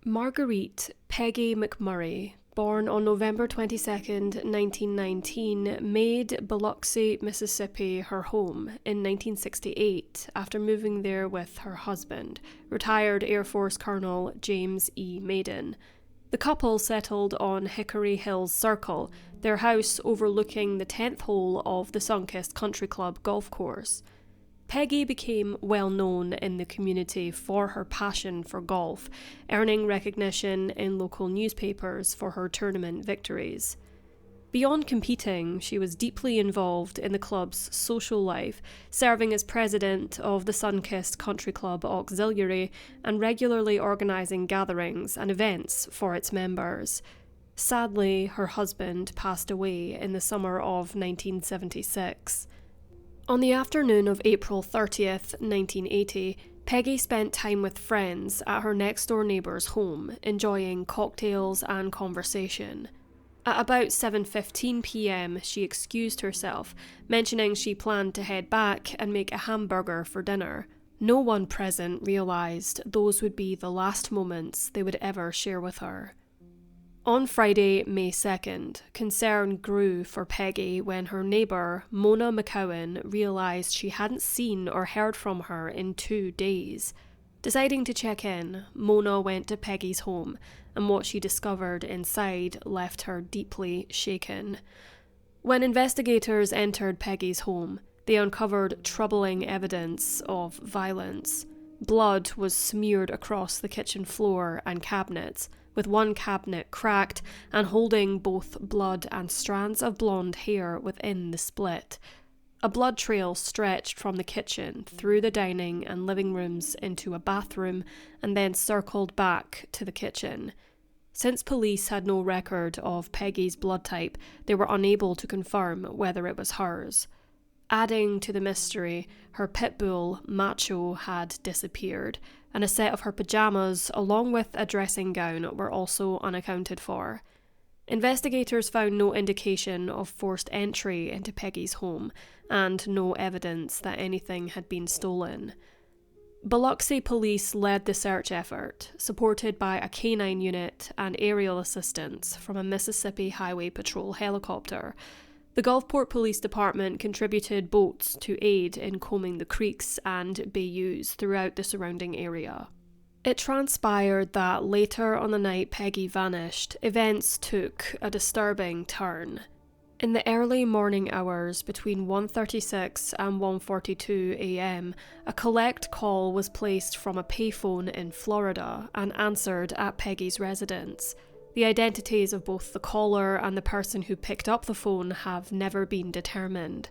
Marguerite Peggy McMurray, born on November 22, 1919, made Biloxi, Mississippi her home in 1968 after moving there with her husband, retired Air Force Colonel James E. Mayden. The couple settled on Hickory Hills Circle, their house overlooking the 10th hole of the Sunkist Country Club golf course. Peggy became well known in the community for her passion for golf, earning recognition in local newspapers for her tournament victories. Beyond competing, she was deeply involved in the club's social life, serving as president of the Sunkist Country Club Auxiliary and regularly organising gatherings and events for its members. Sadly, her husband passed away in the summer of 1976. On the afternoon of April 30th, 1980, Peggy spent time with friends at her next-door neighbour's home, enjoying cocktails and conversation. At about 7:15 p.m, she excused herself, mentioning she planned to head back and make a hamburger for dinner. No one present realised those would be the last moments they would ever share with her. On Friday, May 2nd, concern grew for Peggy when her neighbour, Mona McCowan, realised she hadn't seen or heard from her in 2 days. Deciding to check in, Mona went to Peggy's home, and what she discovered inside left her deeply shaken. When investigators entered Peggy's home, they uncovered troubling evidence of violence. Blood was smeared across the kitchen floor and cabinets, with one cabinet cracked and holding both blood and strands of blonde hair within the split. A blood trail stretched from the kitchen through the dining and living rooms into a bathroom and then circled back to the kitchen. Since police had no record of Peggy's blood type, they were unable to confirm whether it was hers. Adding to the mystery, her pit bull, Macho, had disappeared, and a set of her pyjamas, along with a dressing gown, were also unaccounted for. Investigators found no indication of forced entry into Peggy's home, and no evidence that anything had been stolen. Biloxi police led the search effort, supported by a canine unit and aerial assistance from a Mississippi Highway Patrol helicopter. The Gulfport Police Department contributed boats to aid in combing the creeks and bayous throughout the surrounding area. It transpired that later on the night Peggy vanished, events took a disturbing turn. In the early morning hours between 1:36 and 1:42 a.m, a collect call was placed from a payphone in Florida and answered at Peggy's residence. The identities of both the caller and the person who picked up the phone have never been determined.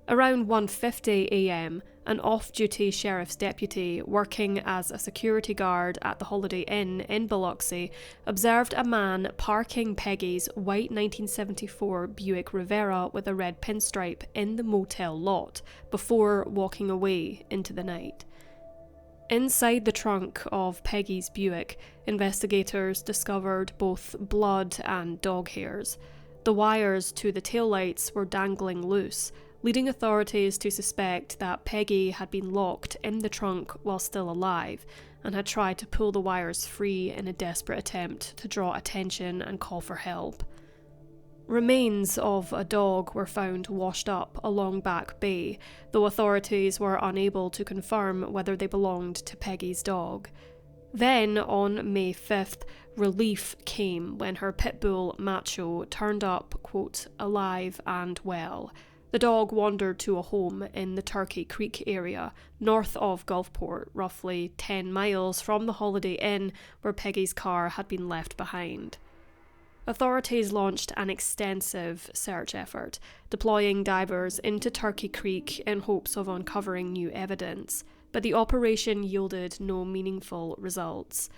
Around 1:50 a.m, an off-duty sheriff's deputy working as a security guard at the Holiday Inn in Biloxi observed a man parking Peggy's white 1974 Buick Rivera with a red pinstripe in the motel lot before walking away into the night. Inside the trunk of Peggy's Buick, investigators discovered both blood and dog hairs. The wires to the taillights were dangling loose, leading authorities to suspect that Peggy had been locked in the trunk while still alive and had tried to pull the wires free in a desperate attempt to draw attention and call for help. Remains of a dog were found washed up along Back Bay, though authorities were unable to confirm whether they belonged to Peggy's dog. Then, on May 5th, relief came when her pit bull, Macho, turned up, quote, alive and well. The dog wandered to a home in the Turkey Creek area, north of Gulfport, roughly 10 miles from the Holiday Inn where Peggy's car had been left behind. Authorities launched an extensive search effort, deploying divers into Turkey Creek in hopes of uncovering new evidence, but the operation yielded no meaningful results.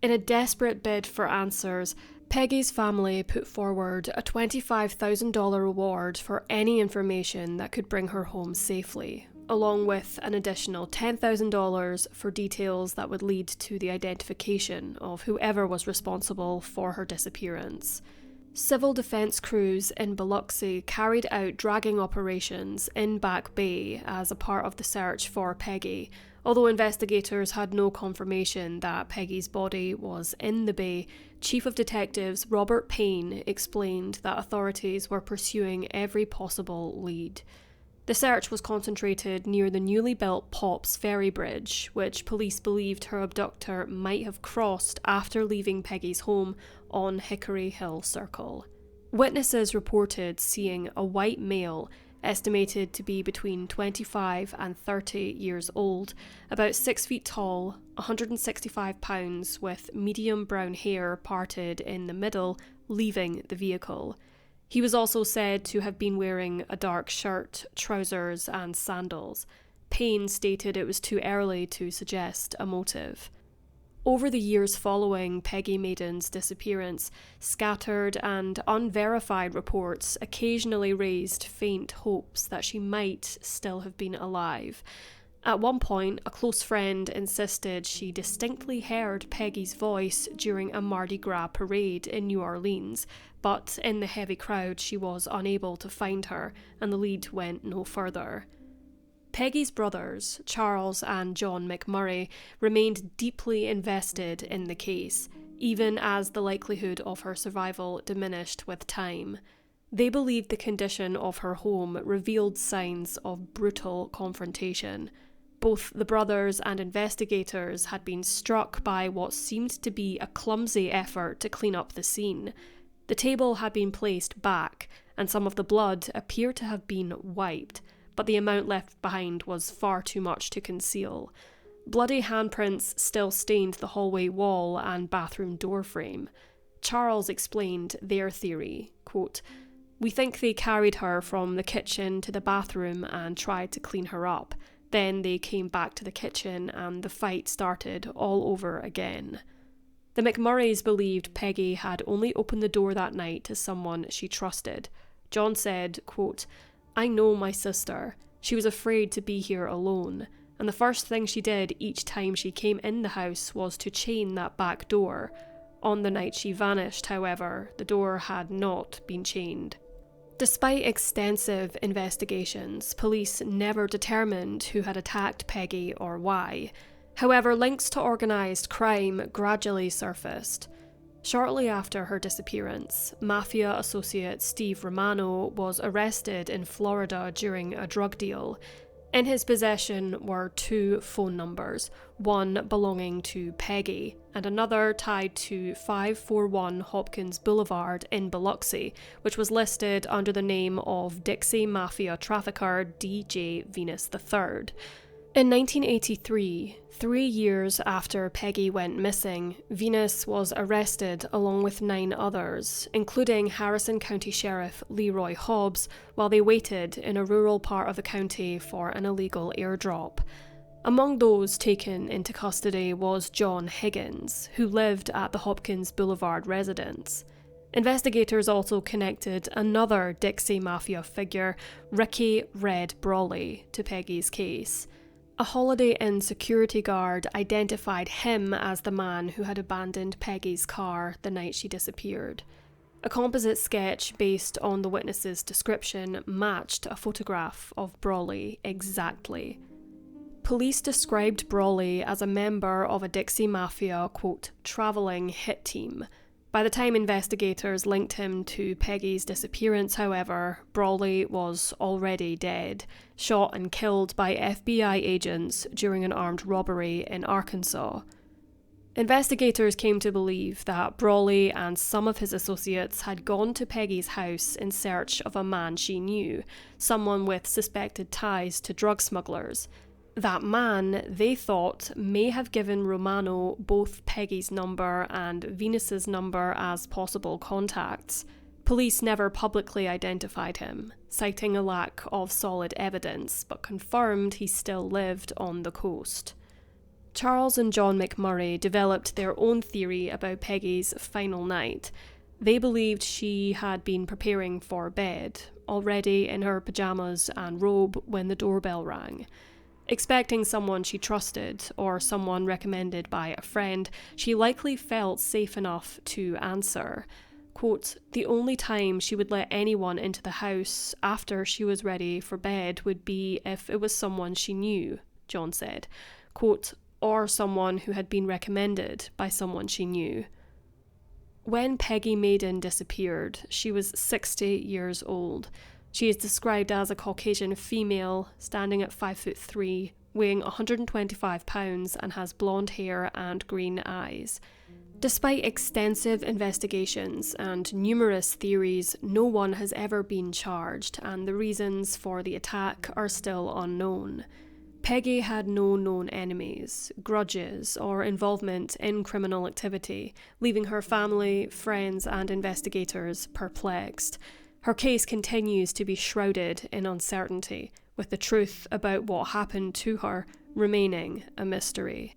In a desperate bid for answers, Peggy's family put forward a $25,000 reward for any information that could bring her home safely, along with an additional $10,000 for details that would lead to the identification of whoever was responsible for her disappearance. Civil defence crews in Biloxi carried out dragging operations in Back Bay as a part of the search for Peggy, Although investigators had no confirmation that Peggy's body was in the bay, Chief of Detectives Robert Payne explained that authorities were pursuing every possible lead. The search was concentrated near the newly built Pops Ferry Bridge, which police believed her abductor might have crossed after leaving Peggy's home on Hickory Hill Circle. Witnesses reported seeing a white male, estimated to be between 25 and 30 years old, about 6 feet tall, 165 pounds, with medium brown hair parted in the middle, leaving the vehicle. He was also said to have been wearing a dark shirt, trousers, and sandals. Payne stated it was too early to suggest a motive. Over the years following Peggy Mayden's disappearance, scattered and unverified reports occasionally raised faint hopes that she might still have been alive. At one point, a close friend insisted she distinctly heard Peggy's voice during a Mardi Gras parade in New Orleans, but in the heavy crowd she was unable to find her, and the lead went no further. Peggy's brothers, Charles and John McMurray, remained deeply invested in the case, even as the likelihood of her survival diminished with time. They believed the condition of her home revealed signs of brutal confrontation. Both the brothers and investigators had been struck by what seemed to be a clumsy effort to clean up the scene. The table had been placed back, and some of the blood appeared to have been wiped, but the amount left behind was far too much to conceal. Bloody handprints still stained the hallway wall and bathroom door frame. Charles explained their theory, quote, "We think they carried her from the kitchen to the bathroom and tried to clean her up. Then they came back to the kitchen and the fight started all over again." The McMurrays believed Peggy had only opened the door that night to someone she trusted. John said, quote, "I know my sister. She was afraid to be here alone, and the first thing she did each time she came in the house was to chain that back door. On the night she vanished, however, the door had not been chained." Despite extensive investigations, police never determined who had attacked Peggy or why. However, links to organised crime gradually surfaced. Shortly after her disappearance, mafia associate Steve Romano was arrested in Florida during a drug deal. In his possession were 2 phone numbers, one belonging to Peggy and another tied to 541 Hopkins Boulevard in Biloxi, which was listed under the name of Dixie Mafia trafficker DJ Venus III. In 1983, 3 years after Peggy went missing, Venus was arrested along with 9 others, including Harrison County Sheriff Leroy Hobbs, while they waited in a rural part of the county for an illegal airdrop. Among those taken into custody was John Higgins, who lived at the Hopkins Boulevard residence. Investigators also connected another Dixie Mafia figure, Ricky Red Brawley, to Peggy's case. A Holiday Inn security guard identified him as the man who had abandoned Peggy's car the night she disappeared. A composite sketch based on the witness's description matched a photograph of Brawley exactly. Police described Brawley as a member of a Dixie Mafia, quote, travelling hit team. By the time investigators linked him to Peggy's disappearance, however, Brawley was already dead, shot and killed by FBI agents during an armed robbery in Arkansas. Investigators came to believe that Brawley and some of his associates had gone to Peggy's house in search of a man she knew, someone with suspected ties to drug smugglers. That man, they thought, may have given Romano both Peggy's number and Venus's number as possible contacts. Police never publicly identified him, citing a lack of solid evidence, but confirmed he still lived on the coast. Charles and John McMurray developed their own theory about Peggy's final night. They believed she had been preparing for bed, already in her pajamas and robe when the doorbell rang. Expecting someone she trusted, or someone recommended by a friend, she likely felt safe enough to answer. Quote, "The only time she would let anyone into the house after she was ready for bed would be if it was someone she knew," John said. quote, or someone who had been recommended by someone she knew. When Peggy Mayden disappeared, she was 60 years old. She is described as a Caucasian female, standing at 5'3", weighing 125 pounds, and has blonde hair and green eyes. Despite extensive investigations and numerous theories, no one has ever been charged, and the reasons for the attack are still unknown. Peggy had no known enemies, grudges, or involvement in criminal activity, leaving her family, friends, and investigators perplexed. Her case continues to be shrouded in uncertainty, with the truth about what happened to her remaining a mystery.